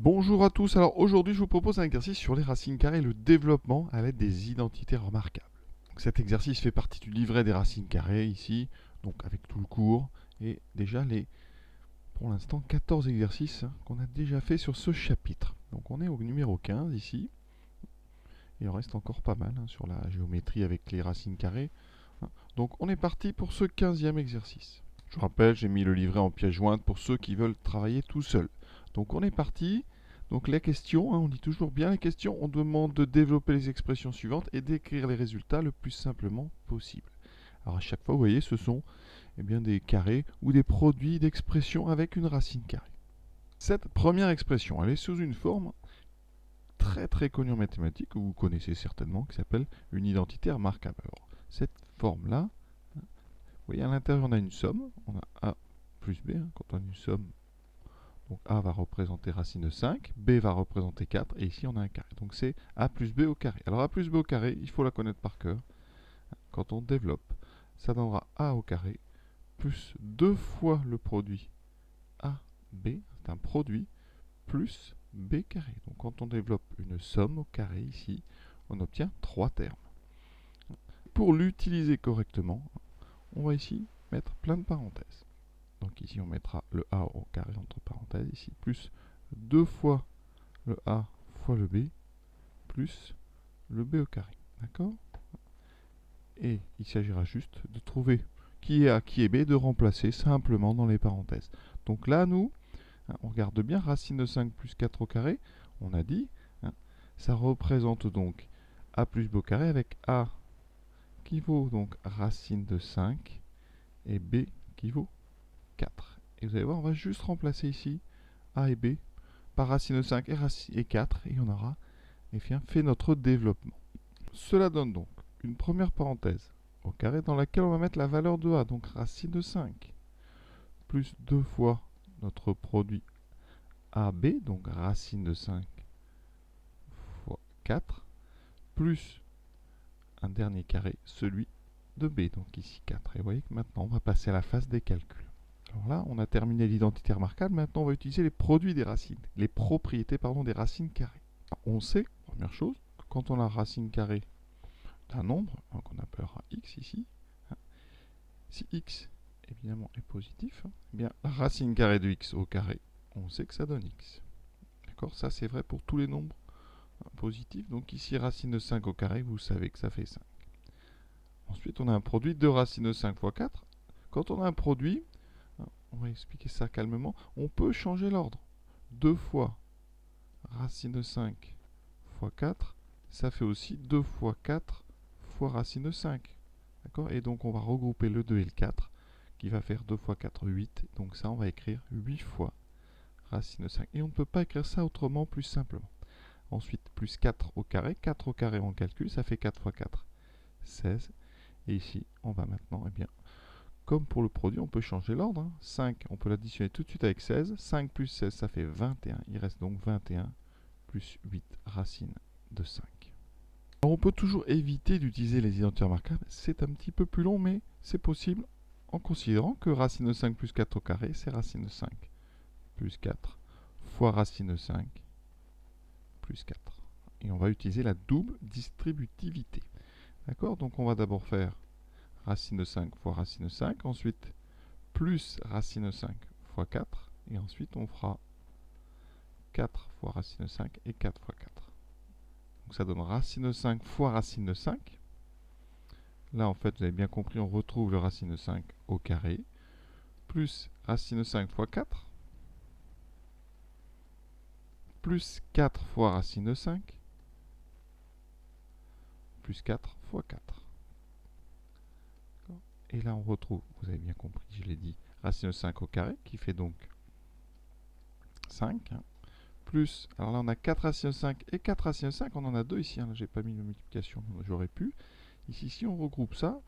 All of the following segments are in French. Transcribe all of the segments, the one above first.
Bonjour à tous, alors aujourd'hui je vous propose un exercice sur les racines carrées et le développement à l'aide des identités remarquables. Donc cet exercice fait partie du livret des racines carrées ici, donc avec tout le cours, et déjà pour l'instant, 14 exercices qu'on a déjà fait sur ce chapitre. Donc on est au numéro 15 ici, il en reste encore pas mal sur la géométrie avec les racines carrées. Donc on est parti pour ce 15e exercice. Je vous rappelle, j'ai mis le livret en pièce jointe pour ceux qui veulent travailler tout seuls. Donc on est parti. Donc les questions, on dit toujours bien les questions, on demande de développer les expressions suivantes et d'écrire les résultats le plus simplement possible. Alors à chaque fois, vous voyez, ce sont des carrés ou des produits d'expression avec une racine carrée. Cette première expression, elle est sous une forme très très connue en mathématiques, que vous connaissez certainement, qui s'appelle une identité remarquable. Alors, cette forme-là, vous voyez, à l'intérieur, on a une somme, on a A plus B, quand on a une somme. Donc A va représenter racine de 5, B va représenter 4, et ici on a un carré. Donc c'est A plus B au carré. Alors A plus B au carré, il faut la connaître par cœur. Quand on développe, ça donnera A au carré plus 2 fois le produit AB, c'est un produit, plus B carré. Donc quand on développe une somme au carré ici, on obtient 3 termes. Pour l'utiliser correctement, on va ici mettre plein de parenthèses. Donc ici on mettra le A au carré entre parenthèses, ici plus 2 fois le A fois le B, plus le B au carré. D'accord? Et il s'agira juste de trouver qui est A, qui est B, de remplacer simplement dans les parenthèses. Donc là, nous, on regarde bien, racine de 5 plus 4 au carré, on a dit, ça représente donc A plus B au carré avec A qui vaut donc racine de 5 et B qui vaut 4. Et vous allez voir, on va juste remplacer ici A et B par racine de 5 et 4 et on aura fait notre développement. Cela donne donc une première parenthèse au carré dans laquelle on va mettre la valeur de A, donc racine de 5, plus 2 fois notre produit AB, donc racine de 5 fois 4, plus un dernier carré, celui de B, donc ici 4. Et vous voyez que maintenant on va passer à la phase des calculs. Alors là, on a terminé l'identité remarquable, maintenant on va utiliser les produits des racines, les propriétés des racines carrées. Alors, on sait, première chose, que quand on a racine carrée d'un nombre, qu'on appellera x ici, si x évidemment est positif, eh bien la racine carrée de x au carré, on sait que ça donne x. D'accord? Ça c'est vrai pour tous les nombres positifs. Donc ici racine de 5 au carré, vous savez que ça fait 5. Ensuite on a un produit de racine de 5 fois 4. Quand on a un produit, on va expliquer ça calmement, on peut changer l'ordre. 2 fois racine de 5 fois 4, ça fait aussi 2 fois 4 fois racine de 5. D'accord? Et donc on va regrouper le 2 et le 4, qui va faire 2 fois 4, 8. Donc ça, on va écrire 8 fois racine de 5. Et on ne peut pas écrire ça autrement, plus simplement. Ensuite, plus 4 au carré. 4 au carré, on calcule, ça fait 4 fois 4, 16. Et ici, on va maintenant, comme pour le produit, on peut changer l'ordre. 5, on peut l'additionner tout de suite avec 16. 5 plus 16, ça fait 21. Il reste donc 21 plus 8 racine de 5. Alors on peut toujours éviter d'utiliser les identités remarquables, c'est un petit peu plus long, mais c'est possible en considérant que racine de 5 plus 4 au carré, c'est racine de 5 plus 4 fois racine de 5 plus 4. Et on va utiliser la double distributivité. D'accord? Donc on va d'abord faire racine de 5 fois racine de 5, ensuite plus racine de 5 fois 4, et ensuite on fera 4 fois racine de 5 et 4 fois 4. Donc ça donne racine de 5 fois racine de 5. Là, en fait, vous avez bien compris, on retrouve le racine de 5 au carré, plus racine de 5 fois 4, plus 4 fois racine de 5, plus 4 fois 4. Et là, on retrouve, vous avez bien compris, je l'ai dit, racine de 5 au carré, qui fait donc 5, plus, alors là, on a 4 racines de 5 et 4 racines de 5, on en a 2 ici, là, j'ai pas mis de multiplication, j'aurais pu. Ici, si on regroupe ça,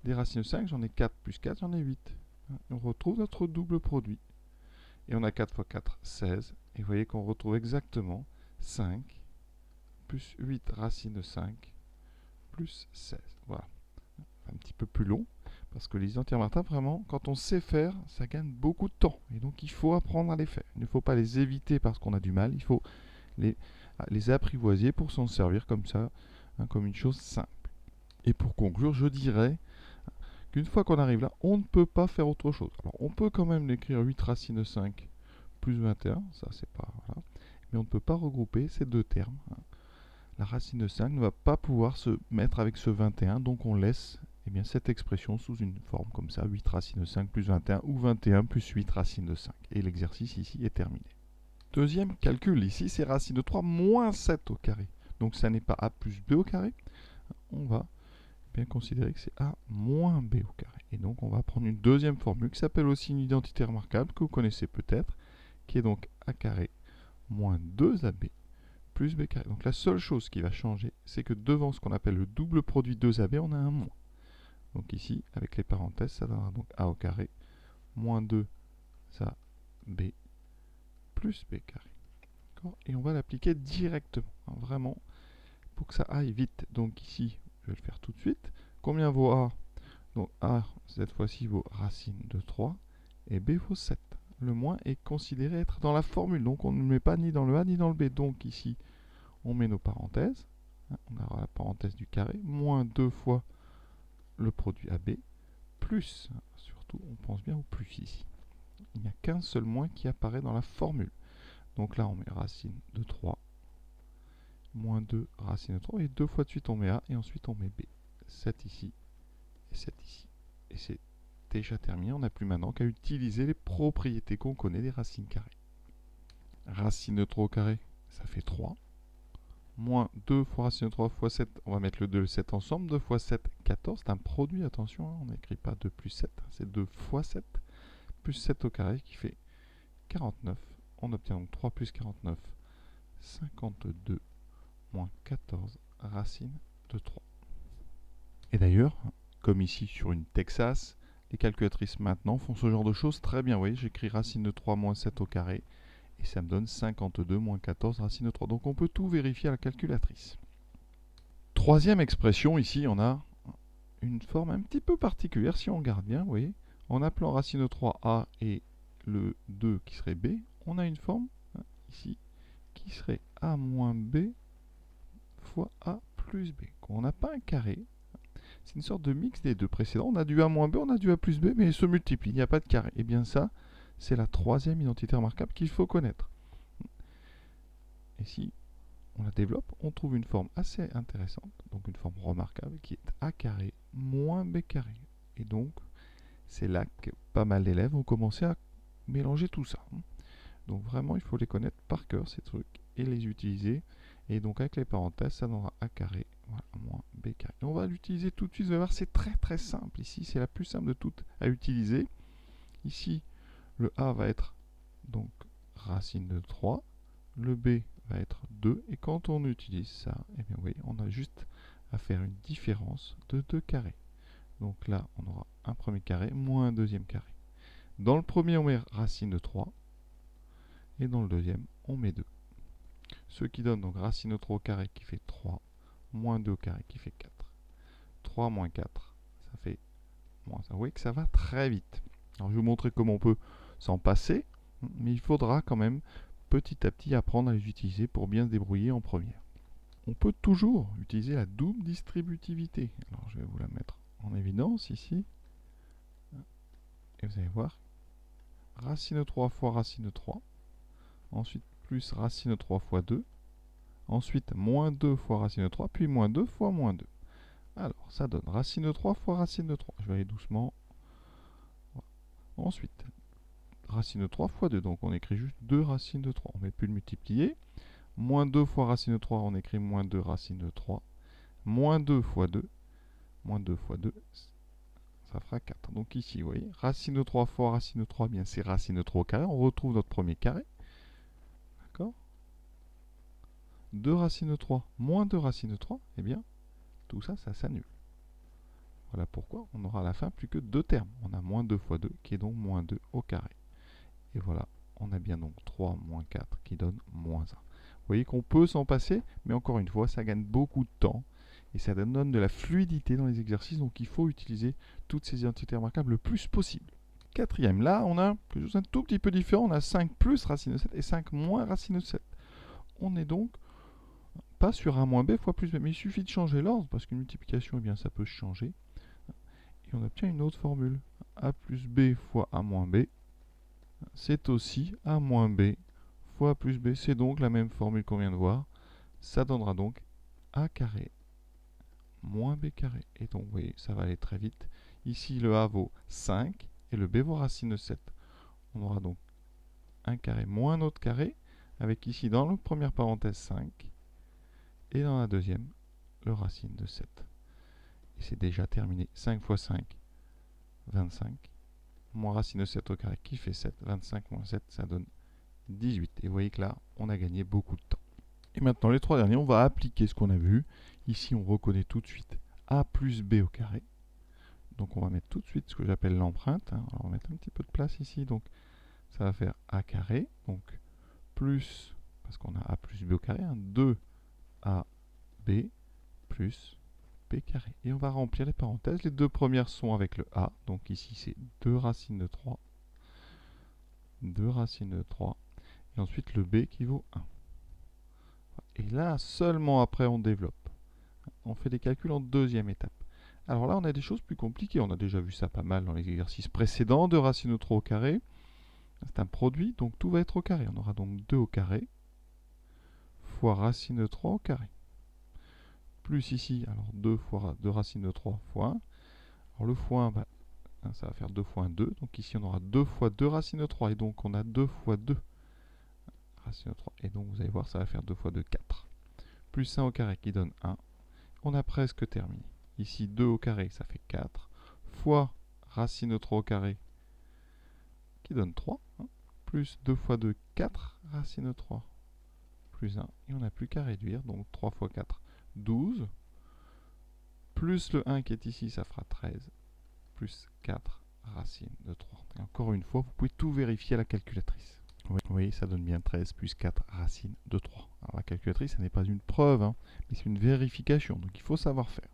des racines de 5, j'en ai 4 plus 4, j'en ai 8. On retrouve notre double produit. Et on a 4 fois 4, 16. Et vous voyez qu'on retrouve exactement 5 plus 8 racine de 5 plus 16. Voilà. Un petit peu plus long, Parce que les identités remarquables, vraiment, quand on sait faire, ça gagne beaucoup de temps. Et donc il faut apprendre à les faire. Il ne faut pas les éviter parce qu'on a du mal, il faut les apprivoiser pour s'en servir comme ça, hein, comme une chose simple. Et pour conclure, je dirais qu'une fois qu'on arrive là, on ne peut pas faire autre chose. Alors on peut quand même l'écrire 8 racines de 5 plus 21, ça c'est pas... Voilà. Mais on ne peut pas regrouper ces deux termes. Hein. La racine de 5 ne va pas pouvoir se mettre avec ce 21, donc on laisse cette expression sous une forme comme ça, 8 racines de 5 plus 21 ou 21 plus 8 racines de 5. Et l'exercice ici est terminé. Deuxième calcul, ici c'est racine de 3 moins 7 au carré. Donc ça n'est pas a plus b au carré, on va bien considérer que c'est a moins b au carré. Et donc on va prendre une deuxième formule qui s'appelle aussi une identité remarquable que vous connaissez peut-être, qui est donc a carré moins 2ab plus b carré. Donc la seule chose qui va changer, c'est que devant ce qu'on appelle le double produit 2ab, on a un moins. Donc ici, avec les parenthèses, ça donnera donc a au carré moins 2ab plus b carré. Et on va l'appliquer directement, hein, vraiment, pour que ça aille vite. Donc ici, je vais le faire tout de suite. Combien vaut a? Donc a, cette fois-ci, vaut racine de 3, et b vaut 7. Le moins est considéré être dans la formule, donc on ne le met pas ni dans le a ni dans le b. Donc ici, on met nos parenthèses. On aura la parenthèse du carré, moins 2 fois le produit AB, plus, surtout, on pense bien au plus ici. Il n'y a qu'un seul moins qui apparaît dans la formule. Donc là, on met racine de 3, moins 2 racine de 3, et deux fois de suite, on met A, et ensuite, on met B. 7 ici, et 7 ici. Et c'est déjà terminé. On n'a plus maintenant qu'à utiliser les propriétés qu'on connaît des racines carrées. Racine de 3 au carré, ça fait 3. Moins 2 fois racine de 3 fois 7, on va mettre le 2 et le 7 ensemble. 2 fois 7, 14. C'est un produit, attention, hein, on n'écrit pas 2 plus 7, c'est 2 fois 7, plus 7 au carré qui fait 49. On obtient donc 3 plus 49, 52, moins 14, racine de 3. Et d'ailleurs, comme ici sur une Texas, les calculatrices maintenant font ce genre de choses très bien. Vous voyez, j'écris racine de 3 moins 7 au carré, et ça me donne 52 moins 14 racine de 3. Donc on peut tout vérifier à la calculatrice. Troisième expression, ici on a une forme un petit peu particulière si on regarde bien, vous voyez. En appelant racine de 3a et le 2 qui serait b, on a une forme ici qui serait a moins b fois a plus b. On n'a pas un carré, c'est une sorte de mix des deux précédents. On a du a moins b, on a du a plus b, mais ils se multiplient, il n'y a pas de carré. Et bien ça, c'est la troisième identité remarquable qu'il faut connaître. Et si on la développe, on trouve une forme assez intéressante, donc une forme remarquable, qui est a carré moins b carré. Et donc, c'est là que pas mal d'élèves vont commencer à mélanger tout ça. Donc vraiment, il faut les connaître par cœur, ces trucs, et les utiliser. Et donc avec les parenthèses, ça donnera a carré, voilà, moins b carré. Et on va l'utiliser tout de suite, vous allez voir, c'est très très simple. Ici, c'est la plus simple de toutes à utiliser. Ici, le a va être donc racine de 3, le b va être 2, et quand on utilise ça, eh bien, vous voyez, on a juste à faire une différence de 2 carrés. Donc là, on aura un premier carré moins un deuxième carré. Dans le premier, on met racine de 3, et dans le deuxième, on met 2. Ce qui donne donc racine de 3 au carré qui fait 3, moins 2 au carré qui fait 4. 3 moins 4, ça fait moins 1. Vous voyez que ça va très vite. Alors je vais vous montrer comment on peut s'en passer, mais il faudra quand même petit à petit apprendre à les utiliser pour bien se débrouiller en première. On peut toujours utiliser la double distributivité. Alors je vais vous la mettre en évidence ici. Et vous allez voir, racine de 3 fois racine de 3. Ensuite, plus racine de 3 fois 2. Ensuite, moins 2 fois racine de 3, puis moins 2 fois moins 2. Alors, ça donne racine de 3 fois racine de 3. Je vais aller doucement. Voilà. Ensuite, racine de 3 fois 2. Donc, on écrit juste 2 racines de 3. On ne met plus le multiplier. Moins 2 fois racine de 3, on écrit moins 2 racine de 3. Moins 2 fois 2. Moins 2 fois 2, ça fera 4. Donc ici, vous voyez, racine de 3 fois racine de 3, bien c'est racine de 3 au carré. On retrouve notre premier carré. D'accord ? 2 racines de 3 moins 2 racines de 3, eh bien, tout ça, ça s'annule. Voilà pourquoi on aura à la fin plus que 2 termes. On a moins 2 fois 2 qui est donc moins 2 au carré. Et voilà, on a bien donc 3 moins 4 qui donne moins 1. Vous voyez qu'on peut s'en passer, mais encore une fois, ça gagne beaucoup de temps. et ça donne de la fluidité dans les exercices, donc il faut utiliser toutes ces identités remarquables le plus possible. Quatrième, là on a quelque chose un tout petit peu différent, on a 5 plus racine de 7 et 5 moins racine de 7. On est donc pas sur a moins b fois plus b, mais il suffit de changer l'ordre, parce qu'une multiplication, eh bien, ça peut changer. Et on obtient une autre formule. A plus b fois a moins b, c'est aussi a moins b fois a plus b. C'est donc la même formule qu'on vient de voir. Ça donnera donc a carré moins b carré. Et donc, vous voyez, ça va aller très vite. Ici, le a vaut 5 et le b vaut racine de 7. On aura donc un carré moins un autre carré, avec ici, dans la première parenthèse, 5. Et dans la deuxième, le racine de 7. Et c'est déjà terminé. 5 fois 5, 25. Moins racine de 7 au carré qui fait 7. 25 moins 7, ça donne 18. Et vous voyez que là, on a gagné beaucoup de temps. Et maintenant, les trois derniers, on va appliquer ce qu'on a vu. Ici, on reconnaît tout de suite a plus b au carré. Donc, on va mettre tout de suite ce que j'appelle l'empreinte. Alors, on va mettre un petit peu de place ici. Donc, ça va faire a carré. Donc, plus, parce qu'on a a plus b au carré, 2ab plus b carré. Et on va remplir les parenthèses. Les deux premières sont avec le a. Donc, ici, c'est 2 racines de 3. 2 racines de 3. Et ensuite, le b qui vaut 1. Et là, seulement après, on développe. On fait des calculs en deuxième étape. Alors là, on a des choses plus compliquées. On a déjà vu ça pas mal dans les exercices précédents. 2 racines de 3 au carré. C'est un produit, donc tout va être au carré. On aura donc 2 au carré fois racine de 3 au carré. Plus ici, alors 2 fois 2 racines de 3 fois 1. Alors le fois 1, bah, ça va faire 2 fois 1, 2. Donc ici, on aura 2 fois 2 racines de 3. Et donc, on a 2 fois 2 racines de 3. Et donc, vous allez voir, ça va faire 2 fois 2, 4. Plus 1 au carré qui donne 1. On a presque terminé. Ici, 2 au carré, ça fait 4. Fois racine de 3 au carré, qui donne 3. Plus 2 fois 2, 4 racine de 3. Plus 1. Et on n'a plus qu'à réduire. Donc 3 fois 4, 12. Plus le 1 qui est ici, ça fera 13. Plus 4 racine de 3. Et encore une fois, vous pouvez tout vérifier à la calculatrice. Vous voyez, ça donne bien 13 plus 4 racine de 3. Alors la calculatrice, ça n'est pas une preuve, mais c'est une vérification. Donc il faut savoir faire.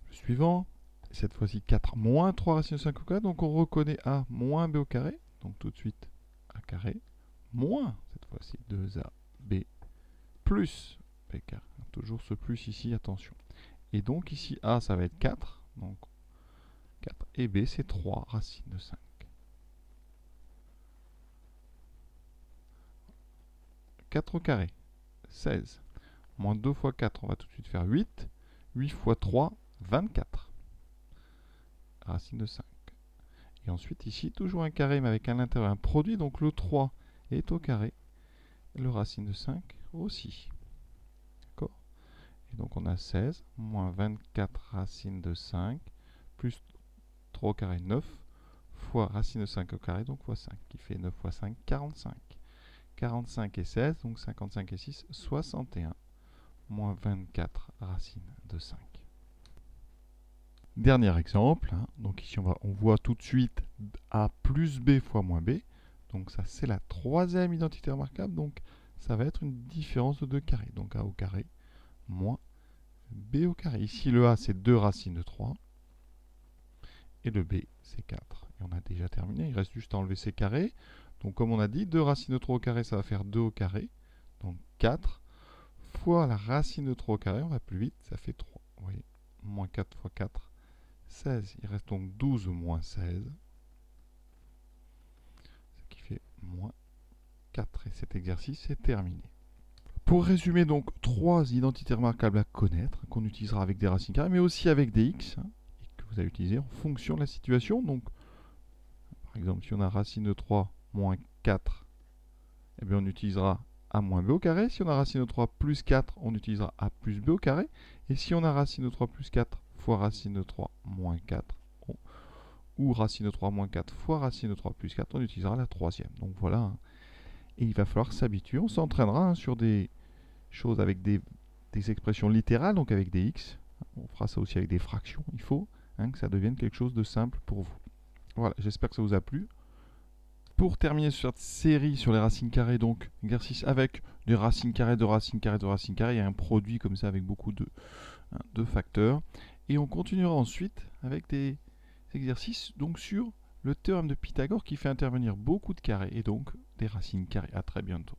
Le suivant, cette fois-ci 4 moins 3 racine de 5 au carré. Donc on reconnaît a moins b au carré. Donc tout de suite a carré. Moins, cette fois-ci, 2ab plus b carré. Toujours ce plus ici, attention. Et donc ici a, ça va être 4. Donc 4 et b, c'est 3 racine de 5. 4 au carré, 16. Moins 2 fois 4, on va tout de suite faire 8. 8 fois 3, 24. Racine de 5. Et ensuite ici, toujours un carré, mais avec à l'intérieur un produit. Donc le 3 est au carré. Et le racine de 5 aussi. D'accord? Et donc on a 16, moins 24 racine de 5, plus 3 au carré, 9, fois racine de 5 au carré, donc fois 5, qui fait 9 fois 5, 45. 45 et 16, donc 55 et 6, 61, moins 24 racine de 5. Dernier exemple, donc ici on voit tout de suite a plus b fois moins b, donc ça c'est la troisième identité remarquable, donc ça va être une différence de 2 carrés, donc a au carré moins b au carré. Ici le a c'est 2 racines de 3, et le b c'est 4. Et on a déjà terminé, il reste juste à enlever ces carrés. Donc comme on a dit, 2 racines de 3 au carré, ça va faire 2 au carré. Donc 4 fois la racine de 3 au carré, on va plus vite, ça fait 3. Vous voyez, moins 4 fois 4, 16. Il reste donc 12 moins 16. Ce qui fait moins 4. Et cet exercice est terminé. Pour résumer donc, 3 identités remarquables à connaître, qu'on utilisera avec des racines carrées, mais aussi avec des x, et que vous allez utiliser en fonction de la situation. Donc, par exemple, si on a racine de 3 moins 4, eh bien on utilisera a moins b au carré. Si on a racine de 3 plus 4, on utilisera a plus b au carré. Et si on a racine de 3 plus 4 fois racine de 3 moins 4, ou racine de 3 moins 4 fois racine de 3 plus 4, on utilisera la troisième. Donc voilà. Et il va falloir s'habituer. On s'entraînera sur des choses avec des expressions littérales, donc avec des x. On fera ça aussi avec des fractions. Il faut que ça devienne quelque chose de simple pour vous. Voilà, j'espère que ça vous a plu. Pour terminer sur cette série sur les racines carrées, donc exercice avec des racines carrées, de racines carrées, de racines carrées, il y a un produit comme ça avec beaucoup de facteurs. Et on continuera ensuite avec des exercices donc sur le théorème de Pythagore qui fait intervenir beaucoup de carrés et donc des racines carrées. À très bientôt.